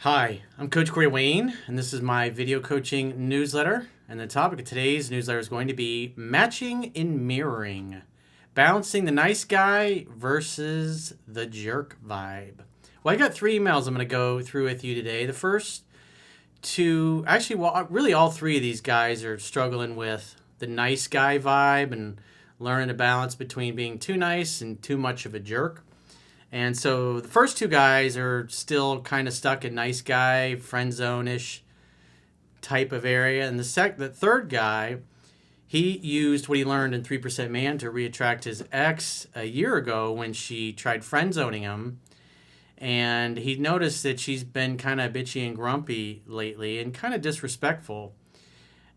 Hi, I'm Coach Corey Wayne, and this is my video coaching newsletter. And the topic of today's newsletter is going to be matching and mirroring, balancing the nice guy versus the jerk vibe. Well, I got 3 emails I'm going to go through with you today. The first two, actually, well, really all three of these guys are struggling with the nice guy vibe and learning to balance between being too nice and too much of a jerk. And so the first two guys are still kind of stuck in nice guy, friend zone-ish type of area. And the third guy, he used what he learned in 3% Man to reattract his ex a year ago when she tried friend zoning him. And he noticed that she's been kind of bitchy and grumpy lately and kind of disrespectful.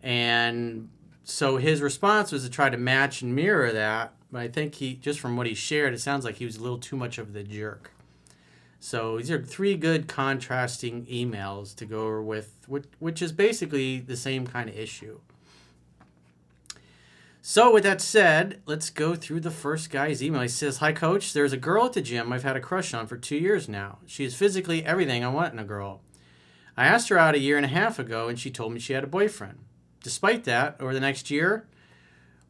And so his response was to try to match and mirror that. But I think just from what he shared, it sounds like he was a little too much of the jerk. So these are three good contrasting emails to go over with, which is basically the same kind of issue. So with that said, let's go through the first guy's email. He says, "Hi, Coach. There's a girl at the gym I've had a crush on for 2 years now. She is physically everything I want in a girl. I asked her out a year and a half ago, and she told me she had a boyfriend. Despite that, over the next year,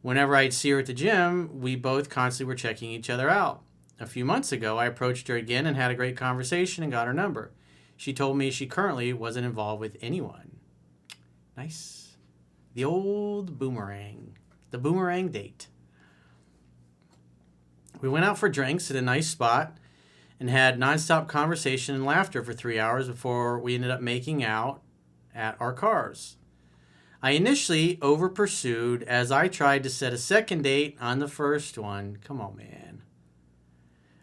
whenever I'd see her at the gym, we both constantly were checking each other out. A few months ago, I approached her again and had a great conversation and got her number. She told me she currently wasn't involved with anyone." Nice. The old boomerang. The boomerang date. "We went out for drinks at a nice spot and had nonstop conversation and laughter for 3 hours before we ended up making out at our cars. I initially over-pursued as I tried to set a second date on the first one." Come on, man.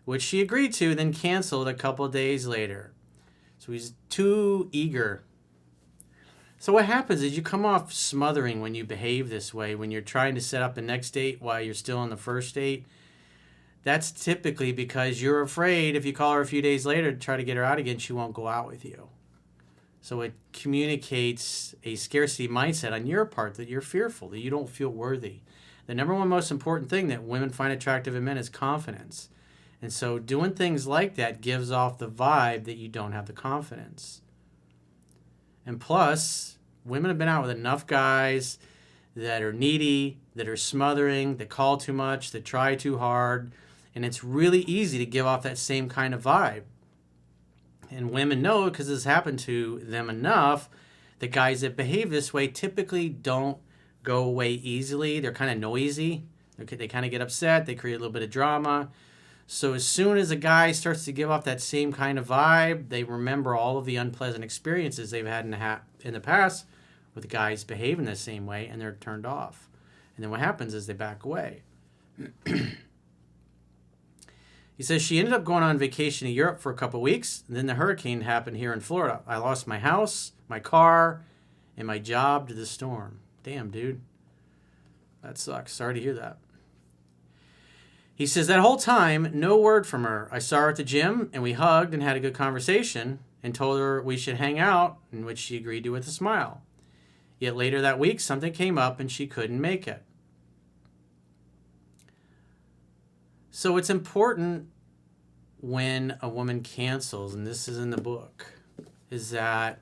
"Which she agreed to, then canceled a couple days later. So he's too eager. So what happens is you come off smothering when you behave this way, when you're trying to set up the next date while you're still on the first date. That's typically because you're afraid if you call her a few days later to try to get her out again, she won't go out with you. So it communicates a scarcity mindset on your part that you're fearful, that you don't feel worthy. The number one most important thing that women find attractive in men is confidence. And so doing things like that gives off the vibe that you don't have the confidence. And plus, women have been out with enough guys that are needy, that are smothering, that call too much, that try too hard. And it's really easy to give off that same kind of vibe. And women know, because this happened to them enough, the guys that behave this way typically don't go away easily. They're kind of noisy. They kind of get upset. They create a little bit of drama. So as soon as a guy starts to give off that same kind of vibe, they remember all of the unpleasant experiences they've had in the past with guys behaving the same way, and they're turned off. And then what happens is they back away. He says, "She ended up going on vacation to Europe for a couple weeks, and then the hurricane happened here in Florida. I lost my house, my car, and my job to the storm." Damn, dude. That sucks. Sorry to hear that. He says, "That whole time, no word from her. I saw her at the gym, and we hugged and had a good conversation and told her we should hang out, in which she agreed to with a smile. Yet later that week, something came up, and she couldn't make it." So it's important when a woman cancels, and this is in the book, is that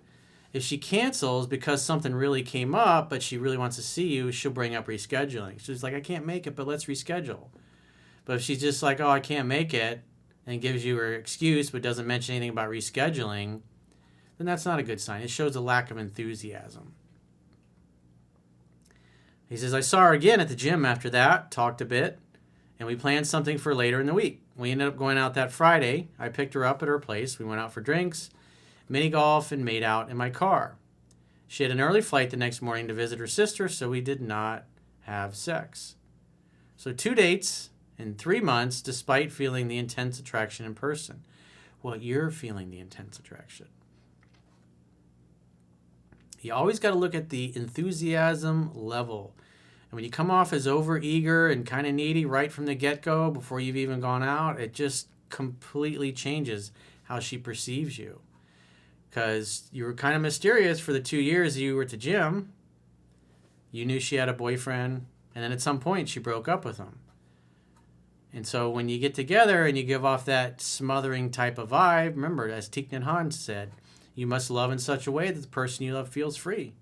if she cancels because something really came up, but she really wants to see you, she'll bring up rescheduling. She's like, "I can't make it, but let's reschedule." But if she's just like, "Oh, I can't make it," and gives you her excuse, but doesn't mention anything about rescheduling, then that's not a good sign. It shows a lack of enthusiasm. He says, "I saw her again at the gym after that, talked a bit, and we planned something for later in the week. We ended up going out that Friday. I picked her up at her place. We went out for drinks, mini golf, and made out in my car. She had an early flight the next morning to visit her sister, so we did not have sex. So 2 dates in 3 months, despite feeling the intense attraction in person." Well, you're feeling the intense attraction. You always got to look at the enthusiasm level. And when you come off as overeager and kind of needy right from the get-go before you've even gone out, it just completely changes how she perceives you. Because you were kind of mysterious for the 2 years you were at the gym. You knew she had a boyfriend, and then at some point she broke up with him. And so when you get together and you give off that smothering type of vibe, remember, as Thich Nhat Hanh said, You must love in such a way that the person you love feels free.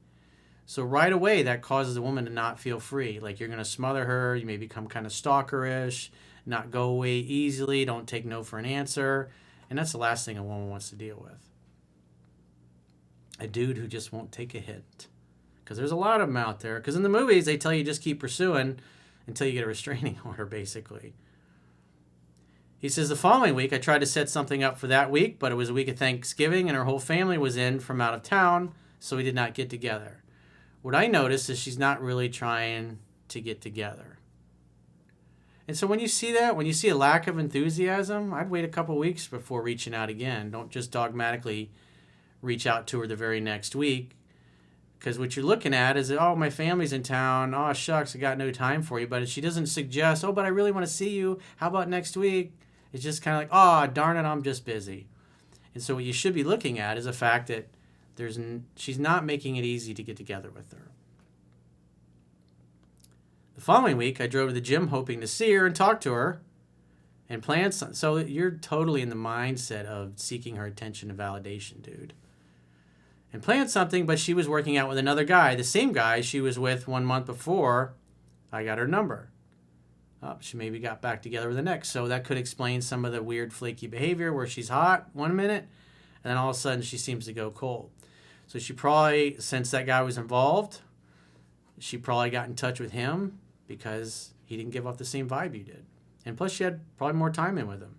So right away, that causes a woman to not feel free. Like you're going to smother her. You may become kind of stalkerish, not go away easily, don't take no for an answer. And that's the last thing a woman wants to deal with. A dude who just won't take a hit. Because there's a lot of them out there. Because in the movies, they tell you just keep pursuing until you get a restraining order, basically. He says, the following week, I tried to set something up for that week, but it was a week of Thanksgiving, and her whole family was in from out of town, so we did not get together. What I noticed is she's not really trying to get together. And so when you see that, when you see a lack of enthusiasm, I'd wait a couple weeks before reaching out again. Don't just dogmatically reach out to her the very next week. Because what you're looking at is, oh, my family's in town. Oh, shucks, I got no time for you. But if she doesn't suggest, oh, but I really want to see you. How about next week? It's just kind of like, oh, darn it, I'm just busy. And so what you should be looking at is the fact that she's not making it easy to get together with her. The following week, I drove to the gym hoping to see her and talk to her and plan something. So you're totally in the mindset of seeking her attention and validation, dude. And planned something, but she was working out with another guy, the same guy she was with 1 month before I got her number. Oh, she maybe got back together with the next. So that could explain some of the weird flaky behavior where she's hot 1 minute and then all of a sudden she seems to go cold. So she probably, since that guy was involved, she probably got in touch with him because he didn't give off the same vibe you did. And plus she had probably more time in with him.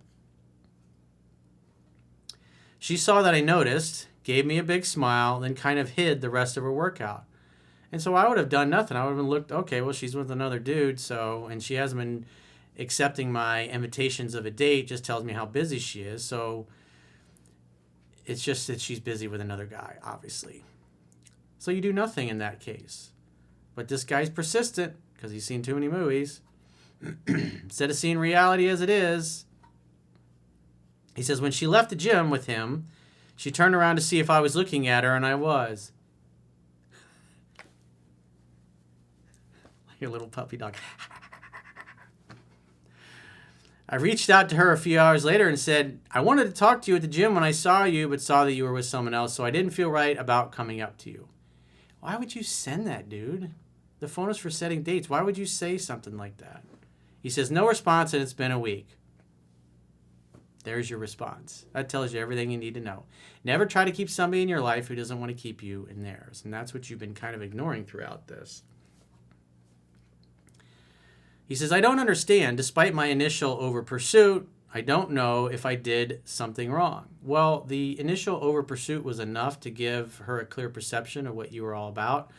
She saw that I noticed, gave me a big smile, then kind of hid the rest of her workout. And so I would have done nothing. I would have looked, okay, well, she's with another dude, so, and she hasn't been accepting my invitations of a date, just tells me how busy she is. So it's just that she's busy with another guy, obviously. So you do nothing in that case. But this guy's persistent because he's seen too many movies. Instead of seeing reality as it is, he says, when she left the gym with him, she turned around to see if I was looking at her, and I was. Like a little puppy dog. I reached out to her a few hours later and said, I wanted to talk to you at the gym when I saw you, but saw that you were with someone else, so I didn't feel right about coming up to you. Why would you send that, dude? The phone is for setting dates. Why would you say something like that? He says, no response, and it's been a week. There's your response. That tells you everything you need to know. Never try to keep somebody in your life who doesn't want to keep you in theirs. And that's what you've been kind of ignoring throughout this. He says, I don't understand. Despite my initial over-pursuit, I don't know if I did something wrong. Well, the initial over-pursuit was enough to give her a clear perception of what you were all about.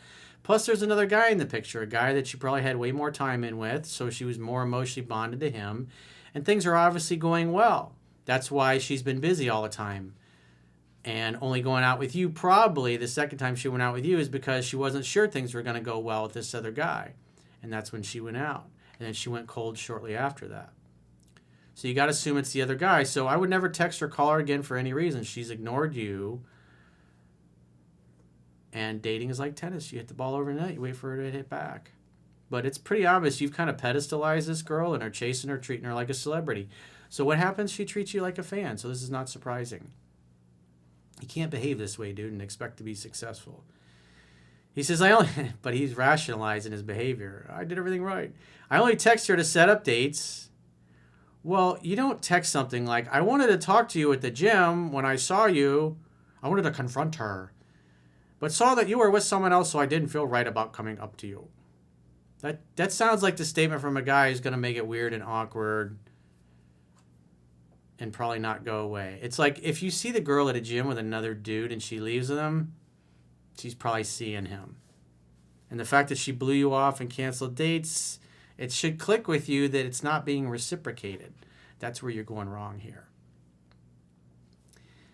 Plus, there's another guy in the picture, a guy that she probably had way more time in with, so she was more emotionally bonded to him. And things are obviously going well. That's why she's been busy all the time. And only going out with you, probably the second time she went out with you, is because she wasn't sure things were going to go well with this other guy. And that's when she went out. And then she went cold shortly after that. So you got to assume it's the other guy. So I would never text or call her again for any reason. She's ignored you. And dating is like tennis. You hit the ball over the net. You wait for her to hit back. But it's pretty obvious you've kind of pedestalized this girl and are chasing her, treating her like a celebrity. So what happens? She treats you like a fan. So this is not surprising. You can't behave this way, dude, and expect to be successful. He says, but he's rationalizing his behavior. I did everything right. I only text her to set up dates. Well, you don't text something like, I wanted to talk to you at the gym when I saw you. I wanted to confront her, but saw that you were with someone else, so I didn't feel right about coming up to you. That sounds like the statement from a guy who's going to make it weird and awkward and probably not go away. It's like if you see the girl at a gym with another dude and she leaves with him, she's probably seeing him. And the fact that she blew you off and canceled dates, it should click with you that it's not being reciprocated. That's where you're going wrong here.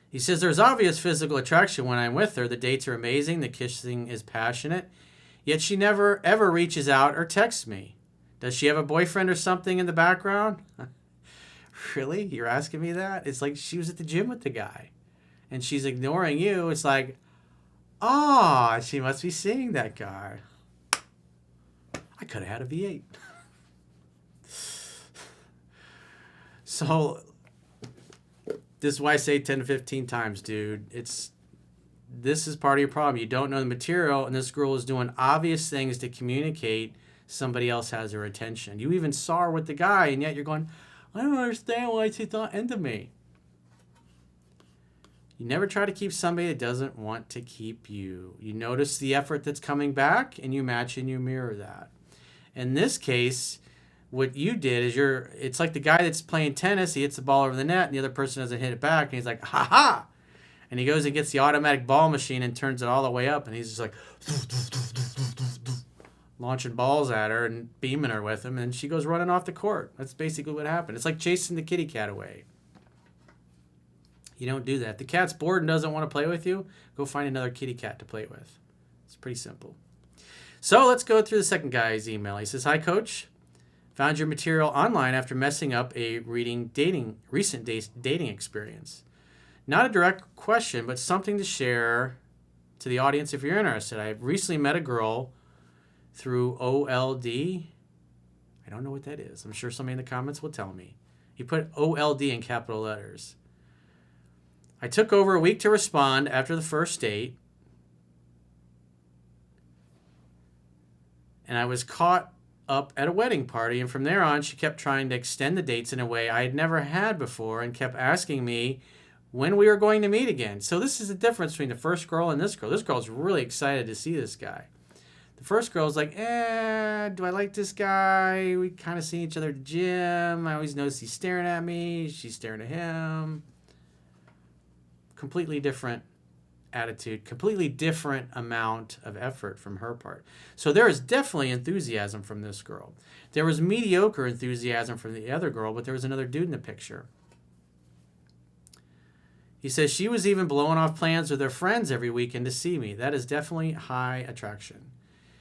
He says, there's obvious physical attraction when I'm with her. The dates are amazing. The kissing is passionate. Yet she never, ever reaches out or texts me. Does she have a boyfriend or something in the background? Really? You're asking me that? It's like she was at the gym with the guy. And she's ignoring you. It's like, ah, she must be seeing that guy. I could have had a V8. So, this is why I say 10 to 15 times, dude. this is part of your problem. You don't know the material, and this girl is doing obvious things to communicate somebody else has her attention. You even saw her with the guy, and yet you're going, I don't understand why she's not into me. You never try to keep somebody that doesn't want to keep you. You notice the effort that's coming back, and you match and you mirror that. In this case, what you did is it's like the guy that's playing tennis, he hits the ball over the net, and the other person doesn't hit it back, and he's like, ha ha! And he goes and gets the automatic ball machine and turns it all the way up, and he's just like launching balls at her and beaming her with him, and she goes running off the court. That's basically what happened. It's like chasing the kitty cat away. You don't do that. If the cat's bored and doesn't want to play with you, go find another kitty cat to play with. It's pretty simple. So let's go through the second guy's email. He says, hi, Coach. Found your material online after messing up a recent dating experience. Not a direct question, but something to share to the audience if you're interested. I recently met a girl through OLD. I don't know what that is. I'm sure somebody in the comments will tell me. He put OLD in capital letters. I took over a week to respond after the first date, and I was caught up at a wedding party, and from there on, she kept trying to extend the dates in a way I had never had before and kept asking me when we were going to meet again. So this is the difference between the first girl and this girl. This girl's really excited to see this guy. The first girl's like, do I like this guy? We kind of seen each other at the gym. I always notice he's staring at me. She's staring at him. Completely different attitude, completely different amount of effort from her part. So there is definitely enthusiasm from this girl. There was mediocre enthusiasm from the other girl, but there was another dude in the picture. He says she was even blowing off plans with her friends every weekend to see me. That is definitely high attraction.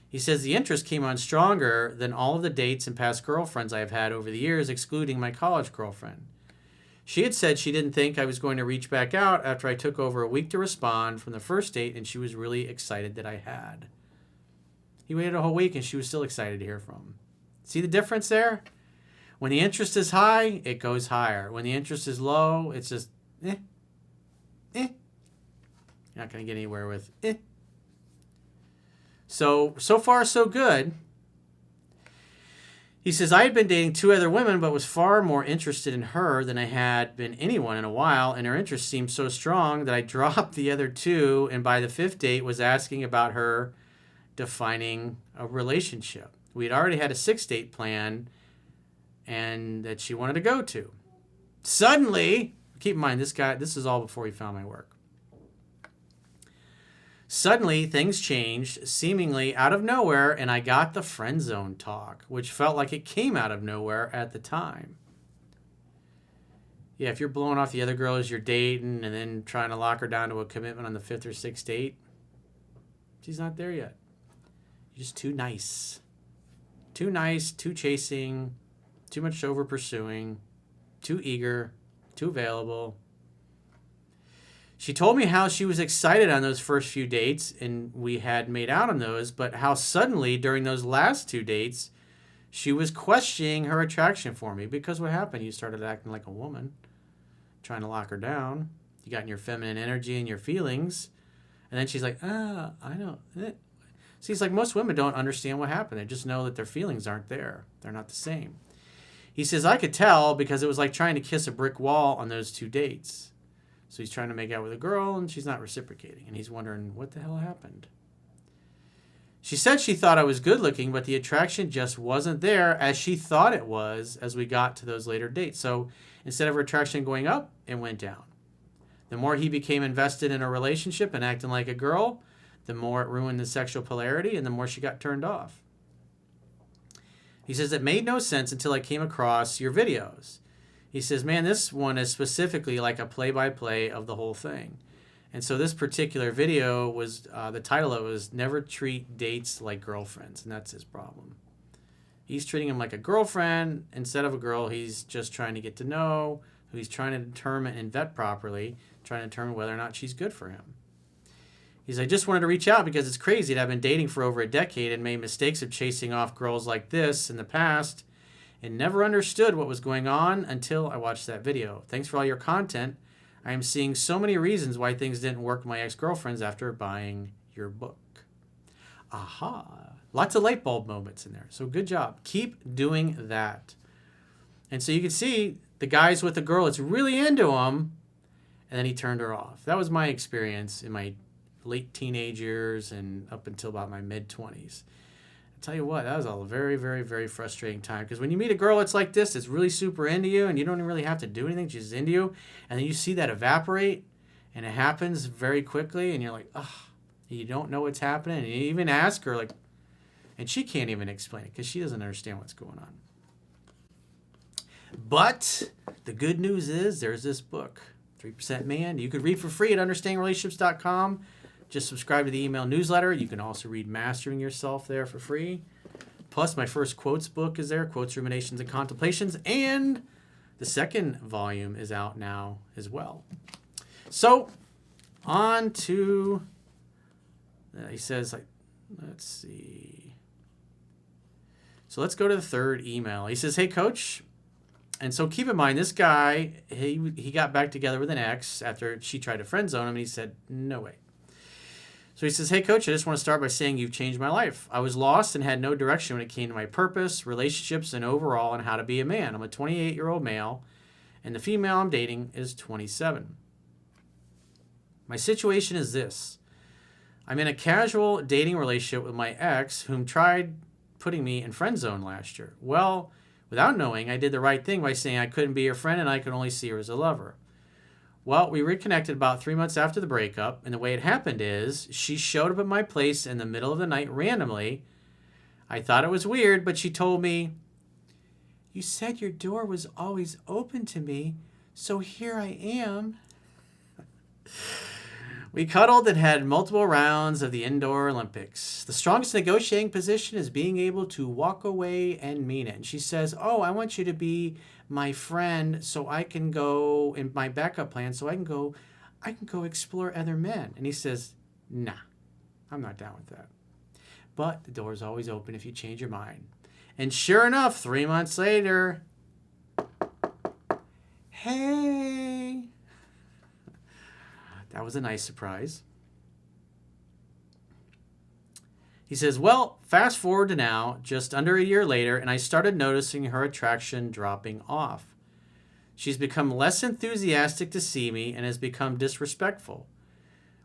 He says the interest came on stronger than all of the dates and past girlfriends I have had over the years, excluding my college girlfriend. She had said she didn't think I was going to reach back out after I took over a week to respond from the first date, and she was really excited that I had. He waited a whole week, and she was still excited to hear from him. See the difference there? When the interest is high, it goes higher. When the interest is low, it's just, You're not going to get anywhere with, So far, so good. He says, I had been dating 2 other women, but was far more interested in her than I had been anyone in a while, and her interest seemed so strong that I dropped the other 2, and by the 5th date was asking about her defining a relationship. We had already had a 6th date plan, and that she wanted to go to. Suddenly, keep in mind, this is all before he found my work. Suddenly, things changed, seemingly out of nowhere, and I got the friend zone talk, which felt like it came out of nowhere at the time. Yeah, if you're blowing off the other girls you're dating and then trying to lock her down to a commitment on the 5th or 6th date, she's not there yet. You're just too nice. Too nice, too chasing, too much over pursuing, too eager, too available. She told me how she was excited on those first few dates, and we had made out on those, but how suddenly during those last 2 dates, she was questioning her attraction for me. Because what happened? You started acting like a woman, trying to lock her down. You got in your feminine energy and your feelings, and then she's like, I don't. See, it's like most women don't understand what happened. They just know that their feelings aren't there. They're not the same. He says, I could tell because it was like trying to kiss a brick wall on those 2 dates. So he's trying to make out with a girl, and she's not reciprocating. And he's wondering, what the hell happened? She said she thought I was good looking, but the attraction just wasn't there as she thought it was as we got to those later dates. So instead of her attraction going up, it went down. The more he became invested in a relationship and acting like a girl, the more it ruined the sexual polarity, and the more she got turned off. He says, it made no sense until I came across your videos. He says, man, this one is specifically like a play-by-play of the whole thing. And so this particular video was, the title of it was Never Treat Dates Like Girlfriends, and that's his problem. He's treating him like a girlfriend instead of a girl he's just trying to get to know, who he's trying to determine and vet properly, trying to determine whether or not she's good for him. He says, I just wanted to reach out because it's crazy that I've been dating for over a decade and made mistakes of chasing off girls like this in the past, and never understood what was going on until I watched that video. Thanks for all your content. I am seeing so many reasons why things didn't work with my ex-girlfriends after buying your book. Aha. Lots of light bulb moments in there. So good job. Keep doing that. And so you can see the guy's with a girl that's really into him, and then he turned her off. That was my experience in my late teenage years and up until about my mid-20s. I tell you what, that was a very, very, very frustrating time. Because when you meet a girl that's like this, that's really super into you, and you don't really have to do anything, she's into you, and then you see that evaporate, and it happens very quickly, and you're like, ugh, you don't know what's happening, and you even ask her, like, and she can't even explain it because she doesn't understand what's going on. But the good news is there's this book, 3% Man. You could read for free at understandingrelationships.com. Just subscribe to the email newsletter. You can also read Mastering Yourself there for free. Plus, my first quotes book is there, Quotes, Ruminations, and Contemplations. And the second volume is out now as well. So, on to, he says, let's see. So let's go to the third email. He says, hey, Coach. And so keep in mind, this guy, he got back together with an ex after she tried to friend zone him, and he said, no way. So he says, hey, Coach, I just want to start by saying you've changed my life. I was lost and had no direction when it came to my purpose, relationships, and overall on how to be a man. I'm a 28-year-old male, and the female I'm dating is 27. My situation is this. I'm in a casual dating relationship with my ex, whom tried putting me in friend zone last year. Well, without knowing, I did the right thing by saying I couldn't be her friend and I could only see her as a lover. Well, we reconnected about 3 months after the breakup, and the way it happened is she showed up at my place in the middle of the night randomly. I thought it was weird, but she told me, you said your door was always open to me, so here I am. We cuddled and had multiple rounds of the indoor Olympics. The strongest negotiating position is being able to walk away and mean it. And she says, oh, I want you to be my friend so I can go in my backup plan so I can go explore other men. And he says, nah, I'm not down with that. But the door's always open if you change your mind. And sure enough, 3 months later, hey, that was a nice surprise. He says, well, fast forward to now, just under a year later, and I started noticing her attraction dropping off. She's become less enthusiastic to see me and has become disrespectful.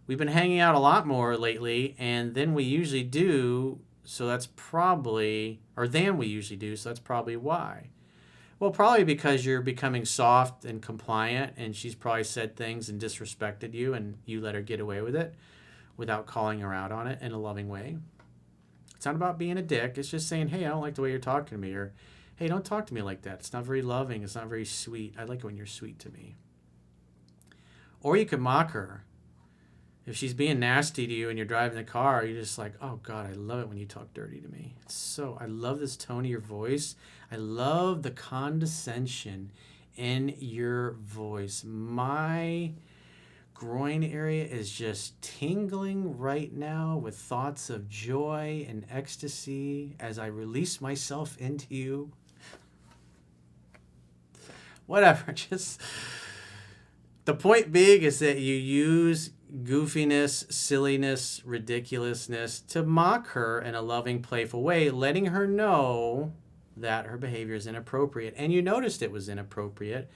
We've been hanging out a lot more lately, and than we usually do, so that's probably why. Well, probably because you're becoming soft and compliant, and she's probably said things and disrespected you, and you let her get away with it without calling her out on it in a loving way. It's not about being a dick. It's just saying, hey, I don't like the way you're talking to me, or hey, don't talk to me like that. It's not very loving. It's not very sweet. I like it when you're sweet to me. Or you could mock her. If she's being nasty to you and you're driving the car, you're just like, oh, God, I love it when you talk dirty to me. I love this tone of your voice. I love the condescension in your voice. My groin area is just tingling right now with thoughts of joy and ecstasy as I release myself into you. Whatever, just... The point being is that you use goofiness, silliness, ridiculousness to mock her in a loving, playful way, letting her know that her behavior is inappropriate. And you noticed it was inappropriate.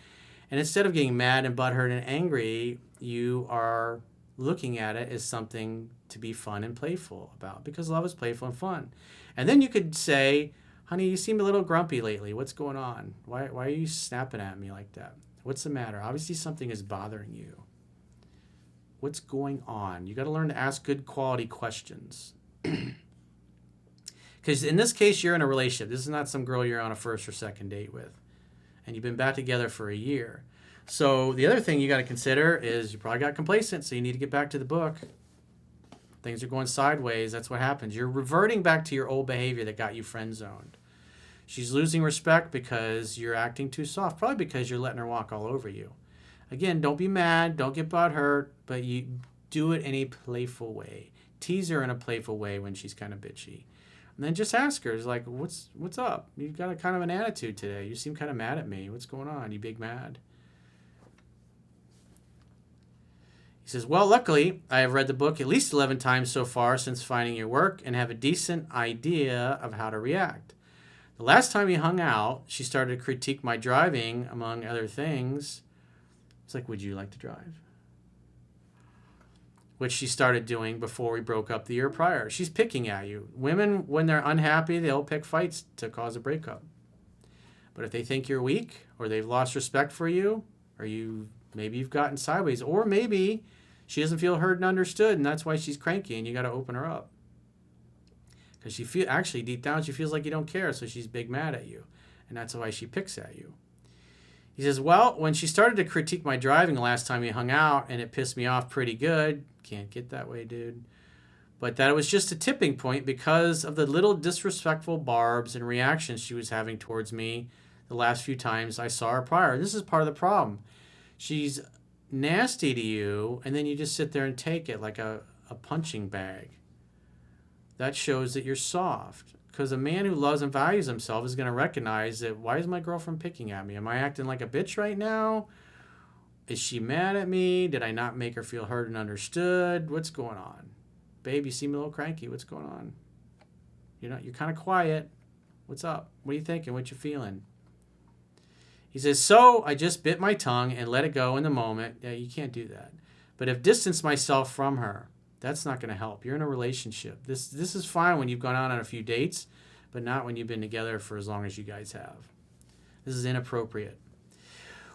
And instead of getting mad and butthurt and angry, you are looking at it as something to be fun and playful about, because love is playful and fun. And then you could say, honey, you seem a little grumpy lately. What's going on? Why are you snapping at me like that? What's the matter? Obviously something is bothering you. What's going on? You got to learn to ask good quality questions. Because in this case, you're in a relationship. This is not some girl you're on a first or second date with. And you've been back together for a year. So the other thing you got to consider is you probably got complacent, so you need to get back to the book. Things are going sideways. That's what happens. You're reverting back to your old behavior that got you friend zoned. She's losing respect because you're acting too soft, probably because you're letting her walk all over you. Again, don't be mad, don't get butthurt, but you do it in a playful way. Tease her in a playful way when she's kind of bitchy. And then just ask her, it's like, what's up? You've got a kind of an attitude today. You seem kind of mad at me. What's going on? You big mad? He says, well, luckily, I have read the book at least 11 times so far since finding your work and have a decent idea of how to react. The last time we hung out, she started to critique my driving, among other things. It's like, would you like to drive? Which she started doing before we broke up the year prior. She's picking at you. Women, when they're unhappy, they'll pick fights to cause a breakup. But if they think you're weak, or they've lost respect for you, or maybe you've gotten sideways, or maybe she doesn't feel heard and understood, and that's why she's cranky, and you got to open her up. Because actually deep down she feels like you don't care, so she's big mad at you, and that's why she picks at you. He says, well, when she started to critique my driving the last time we hung out, and it pissed me off pretty good. Can't get that way, dude. But that it was just a tipping point because of the little disrespectful barbs and reactions she was having towards me the last few times I saw her prior. This is part of the problem. She's nasty to you, and then you just sit there and take it like a punching bag. That shows that you're soft. Because a man who loves and values himself is going to recognize that, why is my girlfriend picking at me? Am I acting like a bitch right now? Is she mad at me? Did I not make her feel heard and understood? What's going on? Babe, you seem a little cranky. What's going on? You're kind of quiet. What's up? What are you thinking? What you feeling? He says, so I just bit my tongue and let it go in the moment. Yeah, you can't do that. But I've distanced myself from her. That's not going to help. You're in a relationship. This is fine when you've gone out on a few dates, but not when you've been together for as long as you guys have. This is inappropriate.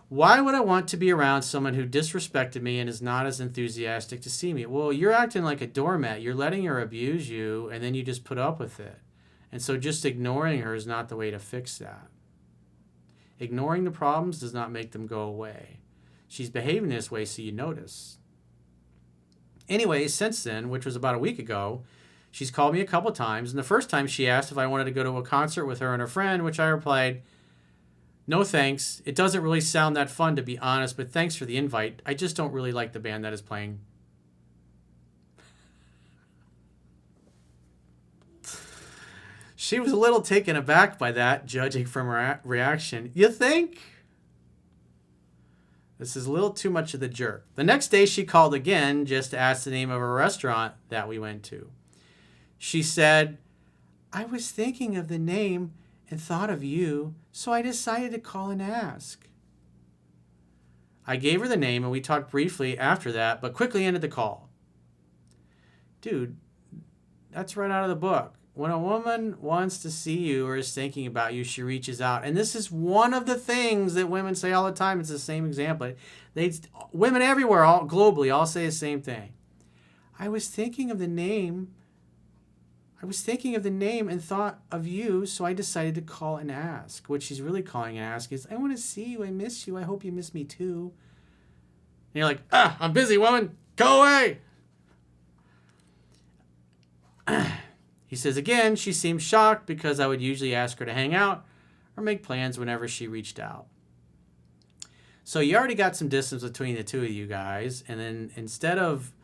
Why would I want to be around someone who disrespected me and is not as enthusiastic to see me? Well, you're acting like a doormat. You're letting her abuse you, and then you just put up with it. And so just ignoring her is not the way to fix that. Ignoring the problems does not make them go away. She's behaving this way, so you notice. Anyway, since then, which was about a week ago, she's called me a couple times, and the first time she asked if I wanted to go to a concert with her and her friend, which I replied, no thanks. It doesn't really sound that fun, to be honest, but thanks for the invite. I just don't really like the band that is playing. She was a little taken aback by that, judging from her reaction. You think? This is a little too much of the jerk. The next day she called again just to ask the name of a restaurant that we went to. She said, I was thinking of the name and thought of you, so I decided to call and ask. I gave her the name and we talked briefly after that, but quickly ended the call. Dude, that's right out of the book. When a woman wants to see you or is thinking about you, she reaches out. And this is one of the things that women say all the time. It's the same example. Women everywhere, all globally, all say the same thing. I was thinking of the name and thought of you, so I decided to call and ask. What she's really calling and ask is, I want to see you. I miss you. I hope you miss me too. And you're like, I'm busy, woman. Go away. He says, again, she seemed shocked because I would usually ask her to hang out or make plans whenever she reached out. So you already got some distance between the two of you guys. And then instead of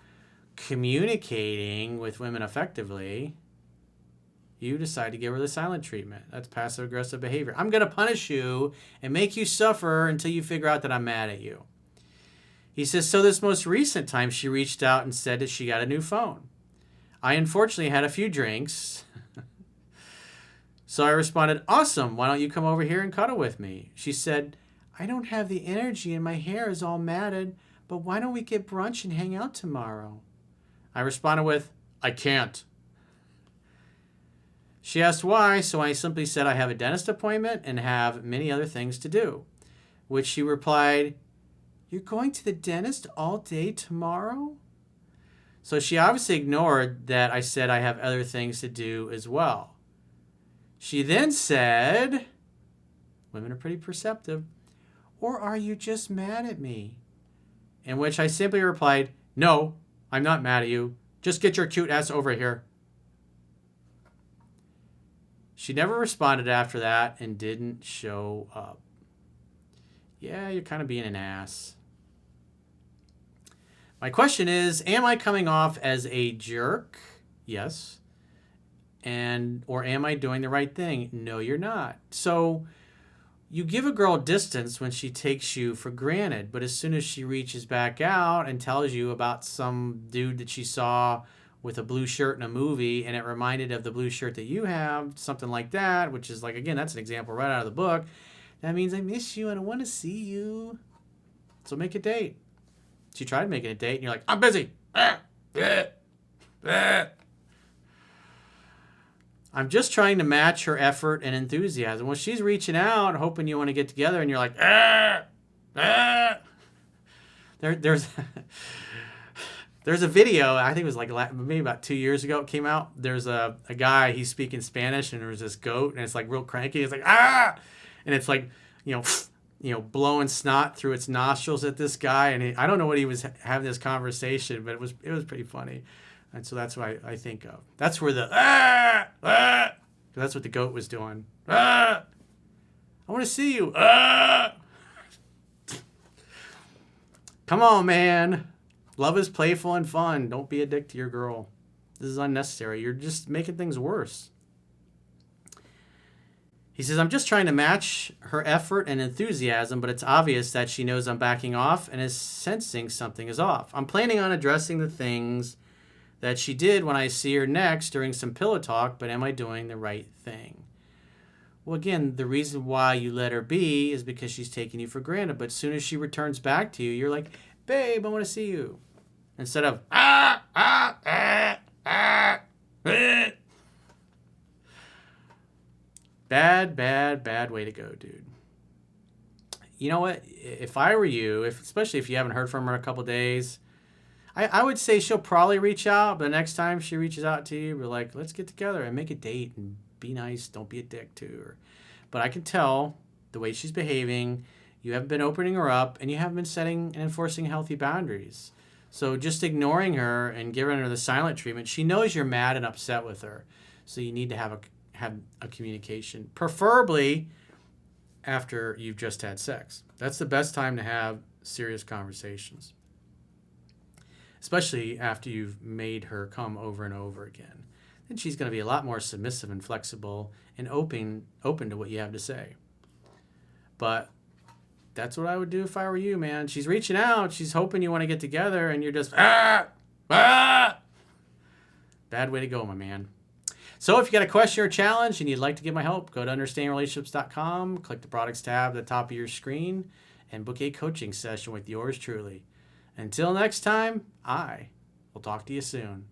communicating with women effectively, you decide to give her the silent treatment. That's passive-aggressive behavior. I'm going to punish you and make you suffer until you figure out that I'm mad at you. He says, so this most recent time she reached out and said that she got a new phone. I unfortunately had a few drinks. So I responded, awesome, why don't you come over here and cuddle with me? She said, I don't have the energy and my hair is all matted, but why don't we get brunch and hang out tomorrow? I responded with, I can't. She asked why, so I simply said I have a dentist appointment and have many other things to do. Which she replied, you're going to the dentist all day tomorrow? So she obviously ignored that I said I have other things to do as well. She then said, women are pretty perceptive, or are you just mad at me? In which I simply replied, no, I'm not mad at you. Just get your cute ass over here. She never responded after that and didn't show up. Yeah, you're kind of being an ass. My question is, am I coming off as a jerk? Yes. Or am I doing the right thing? No, you're not. So You give a girl distance when she takes you for granted, but as soon as she reaches back out and tells you about some dude that she saw with a blue shirt in a movie and it reminded of the blue shirt that you have, something like that, which is like, again, that's an example right out of the book. That means I miss you and I want to see you. So make a date. She tried making a date and you're like, I'm busy. I'm just trying to match her effort and enthusiasm. Well, she's reaching out, hoping you want to get together, and you're like, There's a video, I think it was like maybe about 2 years ago it came out. There's a guy, he's speaking Spanish, and there's this goat, and it's like real cranky. It's like, and it's like, blowing snot through its nostrils at this guy. And I don't know what he was having this conversation, but it was pretty funny. And so that's what I think of. That's where that's what the goat was doing. I want to see you. Come on, man. Love is playful and fun. Don't be a dick to your girl. This is unnecessary. You're just making things worse. He says, I'm just trying to match her effort and enthusiasm, but it's obvious that she knows I'm backing off and is sensing something is off. I'm planning on addressing the things that she did when I see her next during some pillow talk, but am I doing the right thing? Well, again, the reason why you let her be is because she's taking you for granted. But as soon as she returns back to you, you're like, babe, I want to see you. Instead of, Bad way to go, dude. You know what? If I were you, especially if you haven't heard from her in a couple days, I would say she'll probably reach out, but the next time she reaches out to you, we're like, let's get together and make a date and be nice. Don't be a dick to her. But I can tell the way she's behaving, you haven't been opening her up, and you haven't been setting and enforcing healthy boundaries. So just ignoring her and giving her the silent treatment, she knows you're mad and upset with her. So you need to have a communication, preferably after you've just had sex. That's the best time to have serious conversations, especially after you've made her come over and over again. Then she's going to be a lot more submissive and flexible and open to what you have to say. But that's what I would do if I were you, man. She's reaching out. She's hoping you want to get together, and you're just, Bad way to go, my man. So if you got a question or challenge and you'd like to get my help, go to understandingrelationships.com, click the products tab at the top of your screen, and book a coaching session with yours truly. Until next time, I will talk to you soon.